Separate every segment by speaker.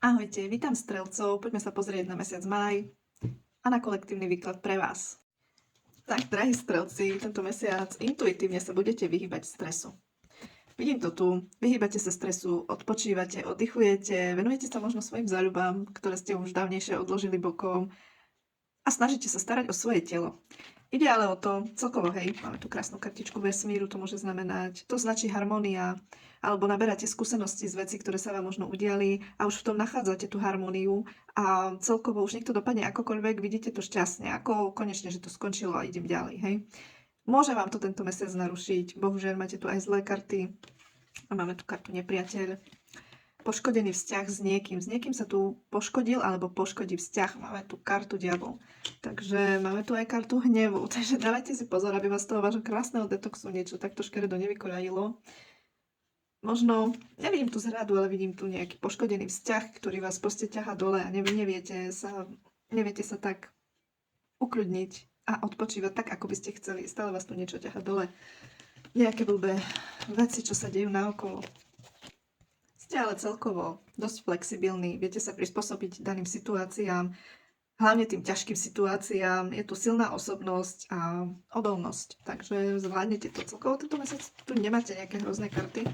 Speaker 1: Ahojte, vítam strelcov, poďme sa pozrieť na mesiac máj a na kolektívny výklad pre vás. Tak, drahí strelci, tento mesiac intuitívne sa budete vyhýbať stresu. Vidím to tu, vyhýbate sa stresu, odpočívate, oddychujete, venujete sa možno svojim záľubám, ktoré ste už dávnejšie odložili bokom a snažíte sa starať o svoje telo. Ide ale o to, celkovo hej, máme tu krásnu kartičku vesmíru, to môže znamenať, to značí harmónia, alebo naberáte skúsenosti z vecí, ktoré sa vám možno udiali a už v tom nachádzate tú harmóniu a celkovo už nech to dopadne akokoľvek, vidíte to šťastne, ako konečne, že to skončilo a idem ďalej, hej. Môže vám to tento mesiac narušiť, bohužiaľ máte tu aj zlé karty a máme tu kartu nepriateľ. Poškodený vzťah s niekým sa tu poškodil alebo poškodí vzťah. Máme tu kartu diabol. Takže máme tu aj kartu hnevu. Takže dávajte si pozor, aby vás z toho vášho krásneho detoxu niečo takto škaredo nevykoľajilo. Možno, nevidím tu zradu, ale vidím tu nejaký poškodený vzťah, ktorý vás proste ťaha dole a neviete sa tak ukľudniť a odpočívať tak, ako by ste chceli. Stále vás tu niečo ťaha dole. Nejaké blbé veci, čo sa dejú naokolo. Ste ale celkovo dosť flexibilní, viete sa prispôsobiť daným situáciám, hlavne tým ťažkým situáciám. Je tu silná osobnosť a odolnosť, takže zvládnete to celkovo. Tento mesiac tu nemáte nejaké hrozné karty.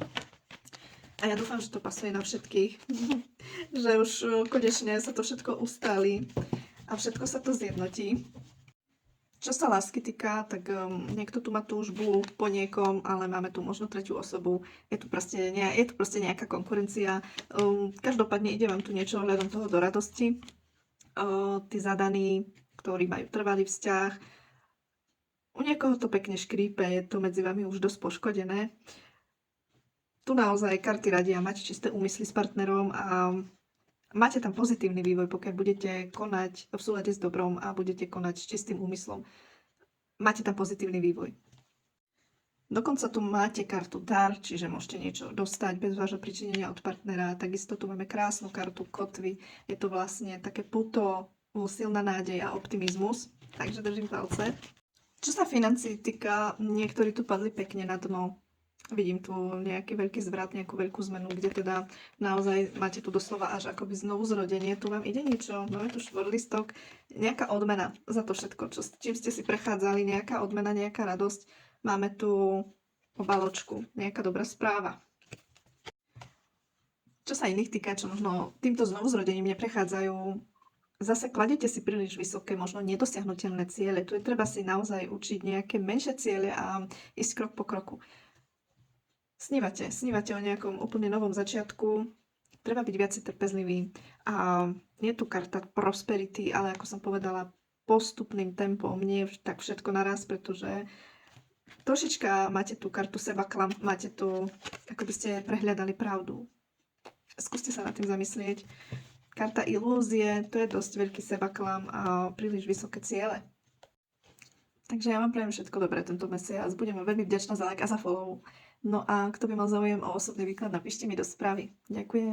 Speaker 1: A ja dúfam, že to pasuje na všetkých, že už konečne sa to všetko ustáli a všetko sa to zjednotí. Čo sa lásky týka, tak niekto tu má túžbu po niekom, ale máme tu možno tretiu osobu. Je tu proste nejaká konkurencia. Každopádne ide vám tu niečo ohľadom toho do radosti. Tí zadaní, ktorí majú trvalý vzťah. U niekoho to pekne škrípe, je to medzi vami už dosť poškodené. Tu naozaj karty radia mať čisté úmysly s partnerom a máte tam pozitívny vývoj, pokiaľ budete konať v súlade s dobrom a budete konať s čistým úmyslom. Máte tam pozitívny vývoj. Dokonca tu máte kartu dar, čiže môžete niečo dostať bez vášho pričinenia od partnera. Takisto tu máme krásnu kartu kotvy. Je to vlastne také puto, silná nádej a optimizmus. Takže držím palce. Čo sa financií týka, niektorí tu padli pekne na dno. Vidím tu nejaký veľký zvrat, nejakú veľkú zmenu, kde teda naozaj máte tu doslova až akoby znovu zrodenie. Tu vám ide niečo, máme tu štvorlistok, nejaká odmena za to všetko, čím ste si prechádzali, nejaká odmena, nejaká radosť. Máme tu obaločku, nejaká dobrá správa. Čo sa iných týka, čo možno týmto znovu zrodením neprechádzajú, zase kladete si príliš vysoké, možno nedosiahnuteľné ciele. Tu je treba si naozaj učiť nejaké menšie ciele a ísť krok po kroku. Snívate o nejakom úplne novom začiatku, treba byť viac trpezlivý a je tu karta prosperity, ale ako som povedala, postupným tempom, nie tak všetko naraz, pretože trošička máte tu kartu sebaklam, máte tu, ako by ste prehľadali pravdu. Skúste sa nad tým zamyslieť. Karta ilúzie, to je dosť veľký sebaklam a príliš vysoké ciele. Takže ja vám prajem všetko dobré tento mesiac. Budem veľmi vďačná za like a za follow. No a kto by mal záujem o osobný výklad, napíšte mi do správy. Ďakujem.